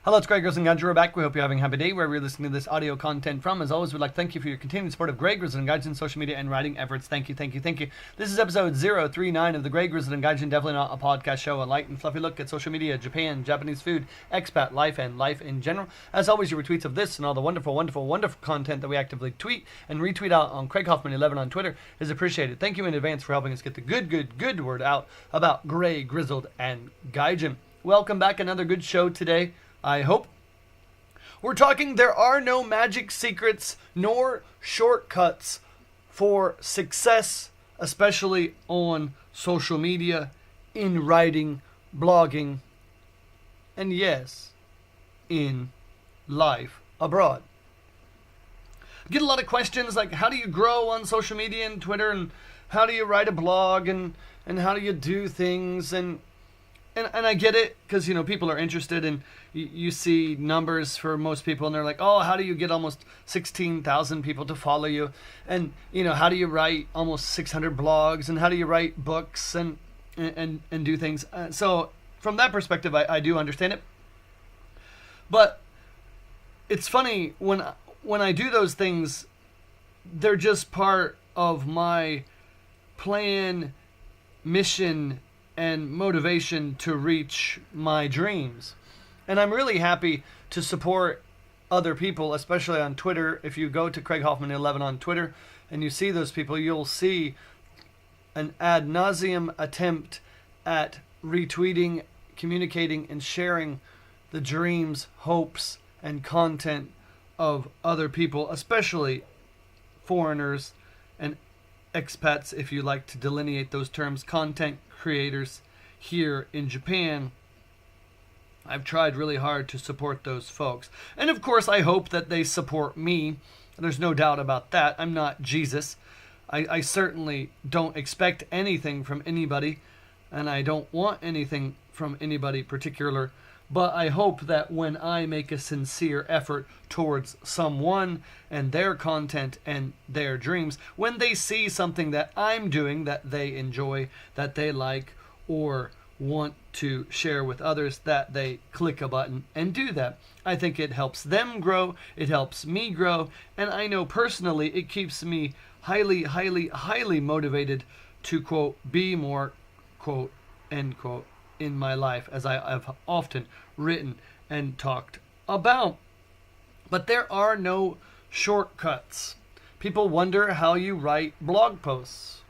Hello, it's Greg Grizzled We're back. We hope you're having a happy day wherever you're listening to this audio content from. As always, we'd like to thank you for your continued support of Greg Grizzled Gaijin social media and writing efforts. Thank you, thank you, thank you. This is episode 039 of the Greg Grizzled Gaijin, definitely not a podcast show, a light and fluffy look at social media, Japan, Japanese food, expat life, and life in general. As always, your retweets of this and all the wonderful, wonderful, wonderful content that we actively tweet and retweet out on Craig Hoffman 11 on Twitter is appreciated. Thank you in advance for helping us get the good word out about Greg Grizzled and Gaijin. Welcome back, another good show today, I hope. We're talking there are no magic secrets nor shortcuts for success, especially on social media, in writing, blogging, and yes, in life abroad. I get a lot of questions like, how do you grow on social media and Twitter, and how do you write a blog, and how do you do things, and I get it, because, you know, people are interested, and you see numbers for most people, and they're like, oh, how do you get almost 16,000 people to follow you? And, you know, how do you write almost 600 blogs, and how do you write books, and do things? So from that perspective, I do understand it. But it's funny, when I do those things, they're just part of my plan, mission, and motivation to reach my dreams. And I'm really happy to support other people, especially on Twitter. If you go to Craig Hoffman 11 on Twitter and you see those people, you'll see an ad nauseum attempt at retweeting, communicating, and sharing the dreams, hopes, and content of other people, especially foreigners and expats, if you like to delineate those terms, content creators here in Japan. I've tried really hard to support those folks. And of course, I hope that they support me. There's no doubt about that. I'm not Jesus. I certainly don't expect anything from anybody, and I don't want anything from anybody particular. But I hope that when I make a sincere effort towards someone and their content and their dreams, when they see something that I'm doing that they enjoy, that they like, or want to share with others, that they click a button and do that. I think it helps them grow, it helps me grow, and I know personally it keeps me highly motivated to, quote, be more, quote, end quote, in my life, as I have often written and talked about. But there are no shortcuts. People wonder how you write blog posts.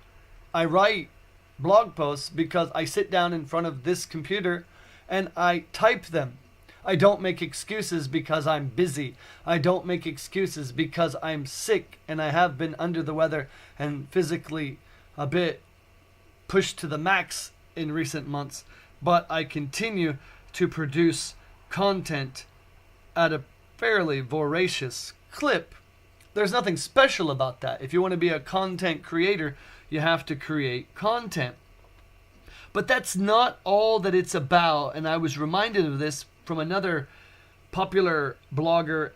I write blog posts because I sit down in front of this computer and I type them. I don't make excuses because I'm busy. I don't make excuses because I'm sick and I have been under the weather and physically a bit pushed to the max in recent months. But I continue to produce content at a fairly voracious clip. There's nothing special about that. If you want to be a content creator, you have to create content. But that's not all that it's about. And I was reminded of this from another popular blogger,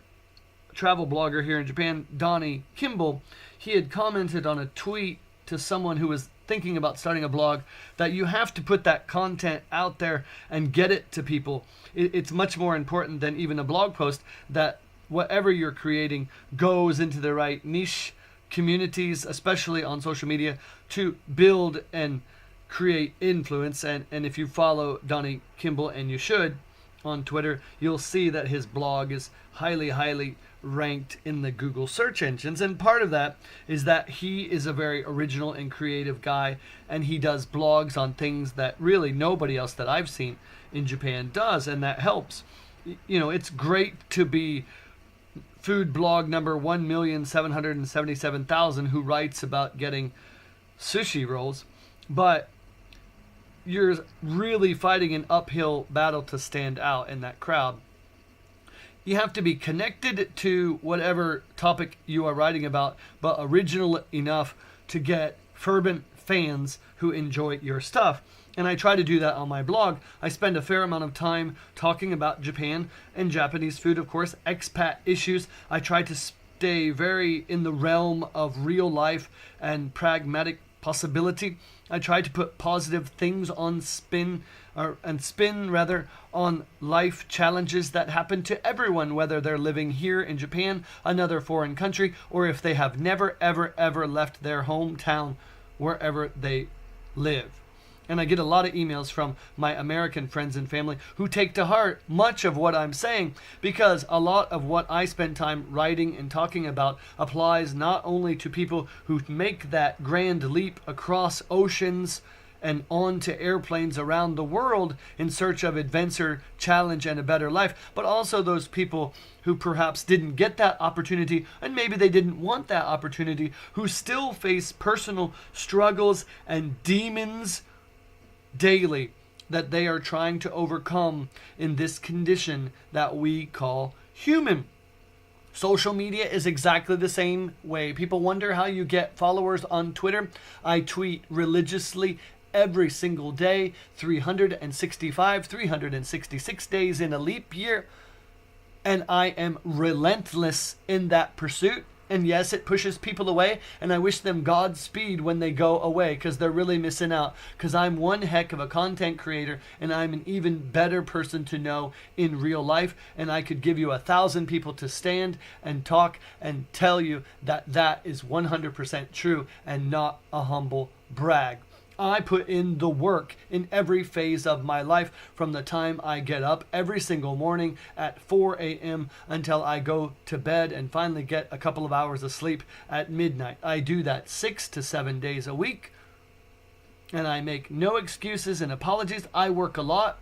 travel blogger here in Japan, Donnie Kimball. He had commented on a tweet to someone who was thinking about starting a blog that you have to put that content out there and get it to people. It's much more important than even a blog post that whatever you're creating goes into the right niche communities, especially on social media, to build and create influence. And if you follow Donnie Kimball, and you should, on Twitter, you'll see that his blog is highly ranked in the Google search engines. And part of that is that he is a very original and creative guy, and he does blogs on things that really nobody else that I've seen in Japan does, and that helps. You know, it's great to be food blog number 1,777,000 who writes about getting sushi rolls, but you're really fighting an uphill battle to stand out in that crowd. You have to be connected to whatever topic you are writing about, but original enough to get fervent fans who enjoy your stuff. And I try to do that on my blog. I spend a fair amount of time talking about Japan and Japanese food, of course, expat issues. I try to stay very in the realm of real life and pragmatic possibility. I try to put positive things on spin on life challenges that happen to everyone, whether they're living here in Japan, another foreign country, or if they have never, ever, ever left their hometown wherever they live. And I get a lot of emails from my American friends and family who take to heart much of what I'm saying, because a lot of what I spend time writing and talking about applies not only to people who make that grand leap across oceans and onto airplanes around the world in search of adventure, challenge, and a better life, but also those people who perhaps didn't get that opportunity, and maybe they didn't want that opportunity, who still face personal struggles and demons daily that they are trying to overcome in this condition that we call human. Social media is exactly the same way. People wonder how you get followers on Twitter. I tweet religiously every single day, 366 days in a leap year, and I am relentless in that pursuit. And yes, it pushes people away, and I wish them Godspeed when they go away, because they're really missing out, because I'm one heck of a content creator, and I'm an even better person to know in real life, and I could give you 1,000 people to stand and talk and tell you that that is 100% true and not a humble brag. I put in the work in every phase of my life, from the time I get up every single morning at 4 a.m. until I go to bed and finally get a couple of hours of sleep at midnight. I do that 6 to 7 days a week, and I make no excuses and apologies. I work a lot.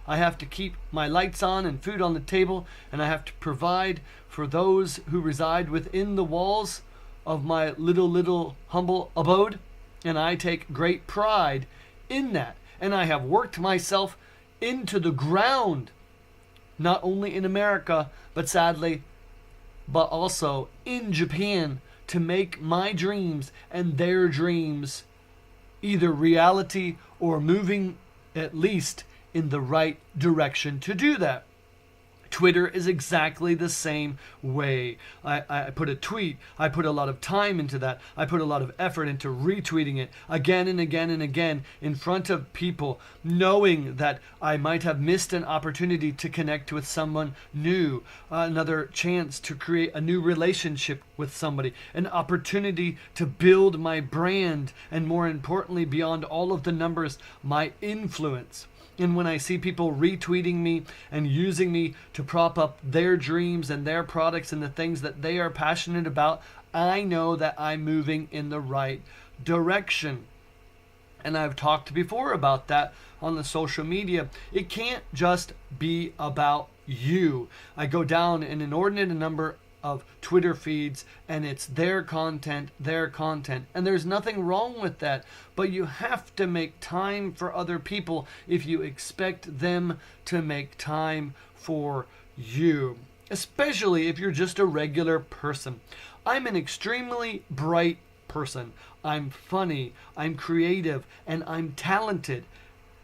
I have to keep my lights on and food on the table, and I have to provide for those who reside within the walls of my little humble abode. And I take great pride in that. And I have worked myself into the ground, not only in America, but sadly, but also in Japan, to make my dreams and their dreams either reality or moving at least in the right direction to do that. Twitter is exactly the same way. I put a tweet, I put a lot of time into that. I put a lot of effort into retweeting it again and again and again in front of people, knowing that I might have missed an opportunity to connect with someone new, another chance to create a new relationship with somebody, an opportunity to build my brand, and more importantly, beyond all of the numbers, my influence. And when I see people retweeting me and using me to prop up their dreams and their products and the things that they are passionate about, I know that I'm moving in the right direction. And I've talked before about that on the social media. It can't just be about you. I go down an inordinate number of Twitter feeds, and it's their content, and there's nothing wrong with that, but you have to make time for other people if you expect them to make time for you, especially if you're just a regular person. I'm an extremely bright person. I'm funny, I'm creative, and I'm talented,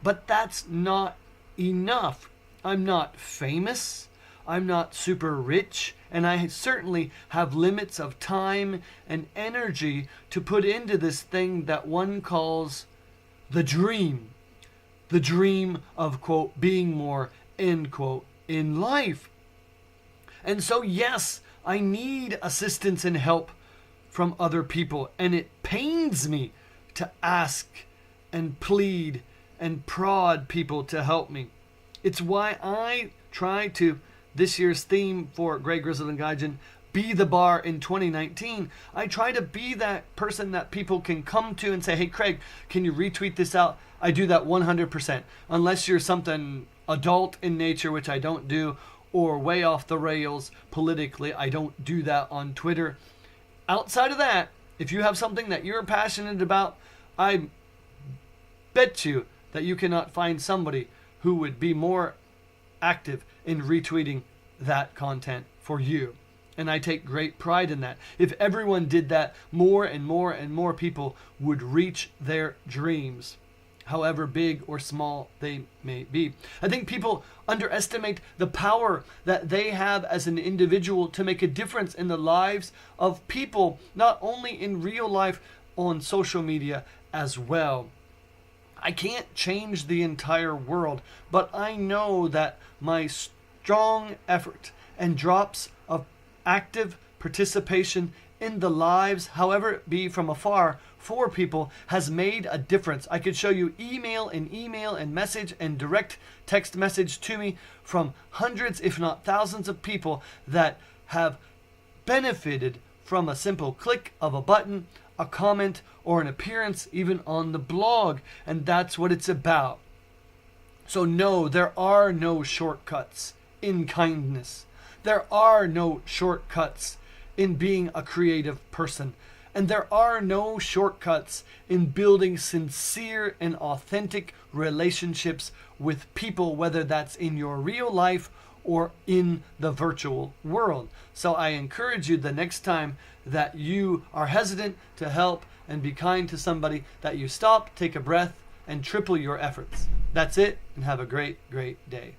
but that's not enough. I'm not famous, I'm not super rich, and I certainly have limits of time and energy to put into this thing that one calls the dream. The dream of, quote, being more, end quote, in life. And so, yes, I need assistance and help from other people, and it pains me to ask and plead and prod people to help me. It's why I try to, this year's theme for Greg Grizzled and Gaijin, be the bar in 2019. I try to be that person that people can come to and say, hey Craig, can you retweet this out? I do that 100%. Unless you're something adult in nature, which I don't do, or way off the rails politically, I don't do that on Twitter. Outside of that, if you have something that you're passionate about, I bet you that you cannot find somebody who would be more active in retweeting that content for you. And I take great pride in that. If everyone did that, more and more and more people would reach their dreams, however big or small they may be. I think people underestimate the power that they have as an individual to make a difference in the lives of people, not only in real life, on social media as well. I can't change the entire world, but I know that my strong effort and drops of active participation in the lives, however it be from afar, for people has made a difference. I could show you email and message and direct text message to me from hundreds, if not thousands of people that have benefited from a simple click of a button, a comment, or an appearance even on the blog. And that's what it's about. So no, there are no shortcuts in kindness. There are no shortcuts in being a creative person. And there are no shortcuts in building sincere and authentic relationships with people, whether that's in your real life or in the virtual world. So I encourage you, the next time that you are hesitant to help and be kind to somebody, that you stop, take a breath, and triple your efforts. That's it, and have a great, great day.